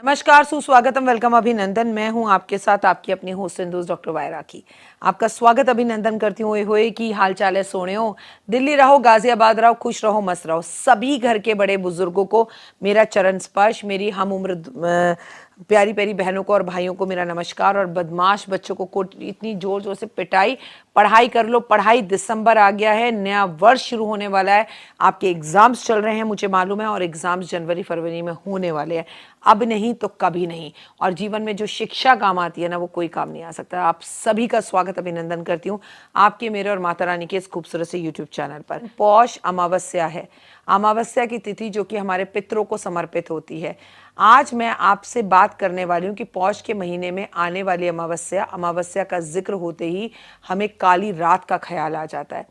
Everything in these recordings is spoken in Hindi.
नमस्कार, सुस्वागतम, वेलकम, अभिनंदन। मैं हूं आपके साथ आपकी अपनी होस्ट एंड दोस्त डॉक्टर वायरा की। आपका स्वागत अभिनंदन करती हूँ। होए की हाल चाल है सोनियो। दिल्ली रहो, गाजियाबाद रहो, खुश रहो, मस्त रहो। सभी घर के बड़े बुजुर्गों को मेरा चरण स्पर्श, मेरी हम उम्र प्यारी प्यारी बहनों को और भाइयों को मेरा नमस्कार। और बदमाश बच्चों को इतनी जोर जोर से पिटाई, पढ़ाई कर लो, पढ़ाई। दिसंबर आ गया है, नया वर्ष शुरू होने वाला है, आपके एग्जाम्स चल रहे हैं मुझे मालूम है, और एग्जाम्स जनवरी फरवरी में होने वाले हैं। अब नहीं तो कभी नहीं। और जीवन में जो शिक्षा काम आती है ना, वो कोई काम नहीं आ सकता। आप सभी का स्वागत अभिनंदन करती हूँ आपके, मेरे और माता रानी के इस खूबसूरत से यूट्यूब चैनल पर। पौष अमावस्या है, अमावस्या की तिथि जो कि हमारे पितरों को समर्पित होती है। आज मैं आपसे बात करने वाली हूँ कि पौष के महीने में आने वाली अमावस्या, अमावस्या का जिक्र होते ही हमें काली रात का ख्याल आ जाता है।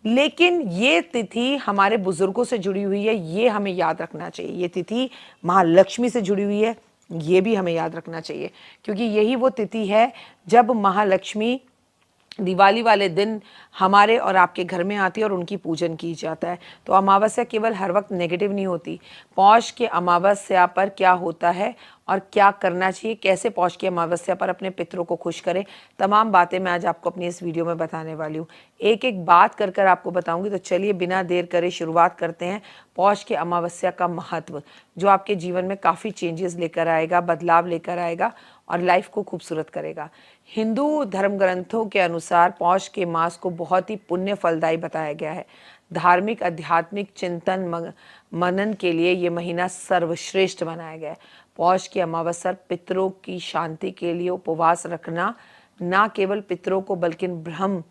लेकिन ये तिथि हमारे बुजुर्गों से जुड़ी हुई है, ये हमें याद रखना चाहिए। ये तिथि महालक्ष्मी से जुड़ी हुई है, ये भी हमें याद रखना चाहिए, क्योंकि यही वो तिथि है जब महालक्ष्मी दिवाली वाले दिन हमारे और आपके घर में आती है और उनकी पूजन की जाता है। तो अमावस्या केवल हर वक्त नेगेटिव नहीं होती। पौष के अमावस्या पर क्या होता है और क्या करना चाहिए, कैसे पौष की अमावस्या पर अपने पितरों को खुश करें, तमाम बातें मैं आज आपको अपनी इस वीडियो में बताने वाली हूँ। एक एक बात कर कर आपको बताऊंगी। तो चलिए बिना देर करे शुरुआत करते हैं। पौष के अमावस्या का महत्व जो आपके जीवन में काफ़ी चेंजेस लेकर आएगा, बदलाव लेकर आएगा और लाइफ को खूबसूरत करेगा। हिंदू धर्म ग्रंथों के अनुसार पौष के मास को बहुत ही पुण्य फलदायी बताया गया है। धार्मिक आध्यात्मिक चिंतन मनन के लिए ये महीना सर्वश्रेष्ठ बनाया गया है। पौष की अमावस्या पितरों की शांति के लिए उपवास रखना ना केवल पितरों को बल्कि ब्रह्म,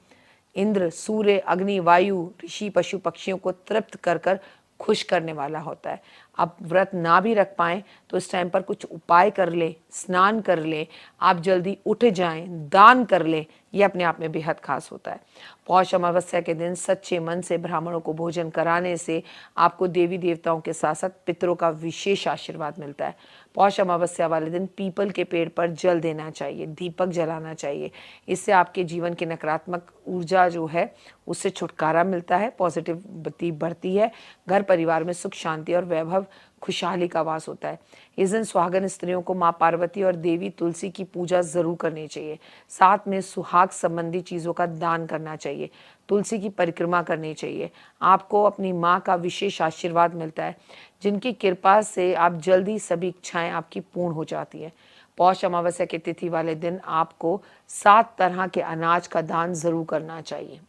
इंद्र, सूर्य, अग्नि, वायु, ऋषि, पशु पक्षियों को तृप्त कर कर खुश करने वाला होता है। आप व्रत ना भी रख पाएँ तो इस टाइम पर कुछ उपाय कर ले, स्नान कर ले, आप जल्दी उठ जाएं, दान कर ले, ये अपने आप में बेहद खास होता है। पौष अमावस्या के दिन सच्चे मन से ब्राह्मणों को भोजन कराने से आपको देवी देवताओं के साथ साथ पितरों का विशेष आशीर्वाद मिलता है। पौष अमावस्या वाले दिन पीपल के पेड़ पर जल देना चाहिए, दीपक जलाना चाहिए। इससे आपके जीवन की नकारात्मक ऊर्जा जो है उससे छुटकारा मिलता है, पॉजिटिविटी बढ़ती है, घर परिवार में सुख शांति और वैभव खुशहाली का वास होता है। इस दिन सुहागन स्त्रियों को माँ पार्वती और देवी तुलसी की पूजा जरूर करनी चाहिए। साथ में सुहाग संबंधी चीज़ों का दान करना चाहिए, तुलसी की परिक्रमा करनी चाहिए। आपको अपनी माँ का विशेष आशीर्वाद मिलता है, जिनकी कृपा से आप जल्दी सभी इच्छाएं आपकी पूर्ण हो जाती हैं। पौष अमावस्या की तिथि वाले दिन आपको 7 तरह के अनाज का दान जरूर करना चाहिए।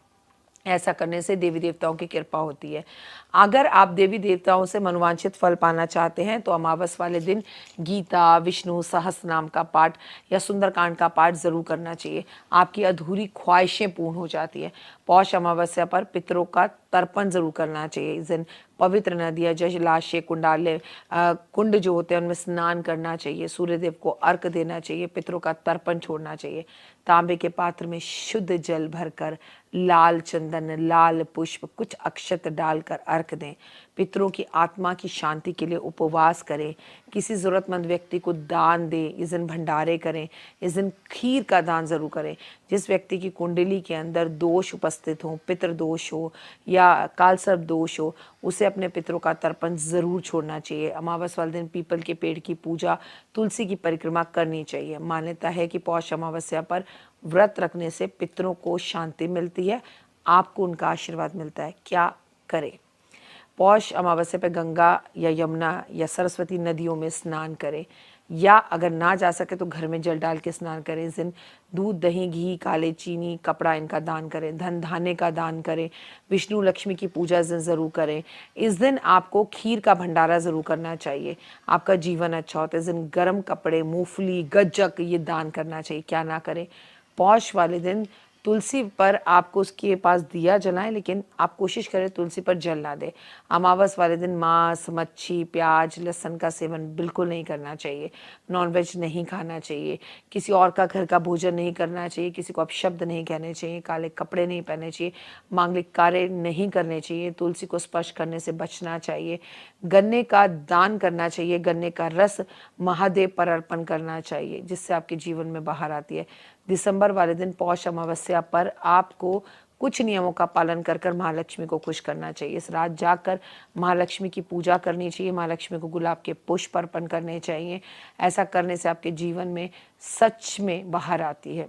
ऐसा करने से देवी देवताओं की कृपा होती है। अगर आप देवी देवताओं से मनोवांछित फल पाना चाहते हैं तो अमावस वाले दिन गीता, विष्णु सहस्त्र नाम का पाठ या सुंदरकांड का पाठ जरूर करना चाहिए। आपकी अधूरी ख्वाहिशें पूर्ण हो जाती है। पौष अमावस्या पर पितरों का तर्पण जरूर करना चाहिए। इस दिन पवित्र नदियाँ, जलाशय, कुंड जो होते हैं उनमें स्नान करना चाहिए। सूर्यदेव को अर्घ देना चाहिए, पितरों का तर्पण छोड़ना चाहिए। तांबे के पात्र में शुद्ध जल भरकर लाल चंदन, लाल पुष्प, कुछ अक्षत डालकर अर्घ दें। पितरों की आत्मा की शांति के लिए उपवास करें। किसी ज़रूरतमंद व्यक्ति को दान दें। इस दिन भंडारे करें। इस दिन खीर का दान जरूर करें। जिस व्यक्ति की कुंडली के अंदर दोष उपस्थित हो, पितृ दोष हो या कालसर्प दोष हो, उसे अपने पितरों का तर्पण जरूर छोड़ना चाहिए। अमावस वाले दिन पीपल के पेड़ की पूजा, तुलसी की परिक्रमा करनी चाहिए। मान्यता है कि पौष अमावस्या पर व्रत रखने से पितरों को शांति मिलती है, आपको उनका आशीर्वाद मिलता है। क्या करें? पौष अमावस्या पर गंगा या यमुना या सरस्वती नदियों में स्नान करें, या अगर ना जा सके तो घर में जल डाल के स्नान करें। इस दिन दूध, दही, घी, काले चीनी, कपड़ा इनका दान करें। धन धान्य का दान करें। विष्णु लक्ष्मी की पूजा इस दिन ज़रूर करें। इस दिन आपको खीर का भंडारा ज़रूर करना चाहिए, आपका जीवन अच्छा होता है। इस दिन गर्म कपड़े, मूंगफली, गज्जक ये दान करना चाहिए। क्या ना करें? पौष वाले दिन तुलसी पर आपको उसके पास दिया जलाएं, लेकिन आप कोशिश करें तुलसी पर जल ना दें। अमावस वाले दिन मांस, मच्छी, प्याज, लहसुन का सेवन बिल्कुल नहीं करना चाहिए। नॉनवेज नहीं खाना चाहिए। किसी और का घर का भोजन नहीं करना चाहिए। किसी को अपशब्द नहीं कहने चाहिए। काले कपड़े नहीं पहनने चाहिए। मांगलिक कार्य नहीं करने चाहिए। तुलसी को स्पर्श करने से बचना चाहिए। गन्ने का दान करना चाहिए। गन्ने का रस महादेव पर अर्पण करना चाहिए, जिससे आपके जीवन में बाहर आती है। दिसंबर वाले दिन पौष अमावस्या पर आपको कुछ नियमों का पालन कर कर महालक्ष्मी को खुश करना चाहिए। इस रात जाकर महालक्ष्मी की पूजा करनी चाहिए, महालक्ष्मी को गुलाब के पुष्प अर्पण करने चाहिए। ऐसा करने से आपके जीवन में सच में बाहर आती है।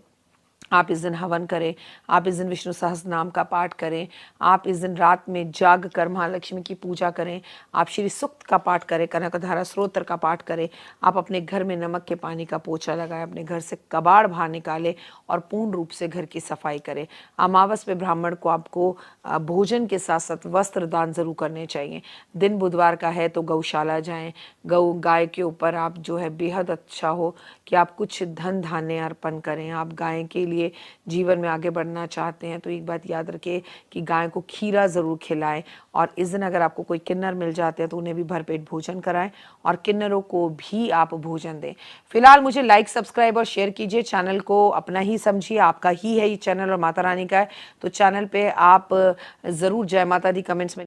आप इस दिन हवन करें, आप इस दिन विष्णु सहस्त्र नाम का पाठ करें, आप इस दिन रात में जाग कर महालक्ष्मी की पूजा करें, आप श्री सूक्त का पाठ करें, कनकधारा स्तोत्र का पाठ करें, आप अपने घर में नमक के पानी का पोछा लगाएं, अपने घर से कबाड़ बाहर निकालें और पूर्ण रूप से घर की सफाई करें। अमावस पे ब्राह्मण को आपको भोजन के साथ साथ वस्त्र दान जरूर करने चाहिए। दिन बुधवार का है तो गौशाला जाएं, गाय के ऊपर आप जो है बेहद अच्छा हो कि आप कुछ धन धान्य अर्पण करें। आप गाय के लिए जीवन में आगे बढ़ना चाहते हैं तो एक बात याद रखें कि गाय को खीरा जरूर खिलाएं और इस दिन अगर आपको कोई किन्नर मिल जाते हैं तो उन्हें भी भरपेट भोजन कराएं और किन्नरों को भी आप भोजन दें। फिलहाल मुझे लाइक, सब्सक्राइब और शेयर कीजिए। चैनल को अपना ही समझिए, आपका ही है ये चैनल और माता रानी का है, तो चैनल पे आप जरूर जय माता दी कमेंट्स में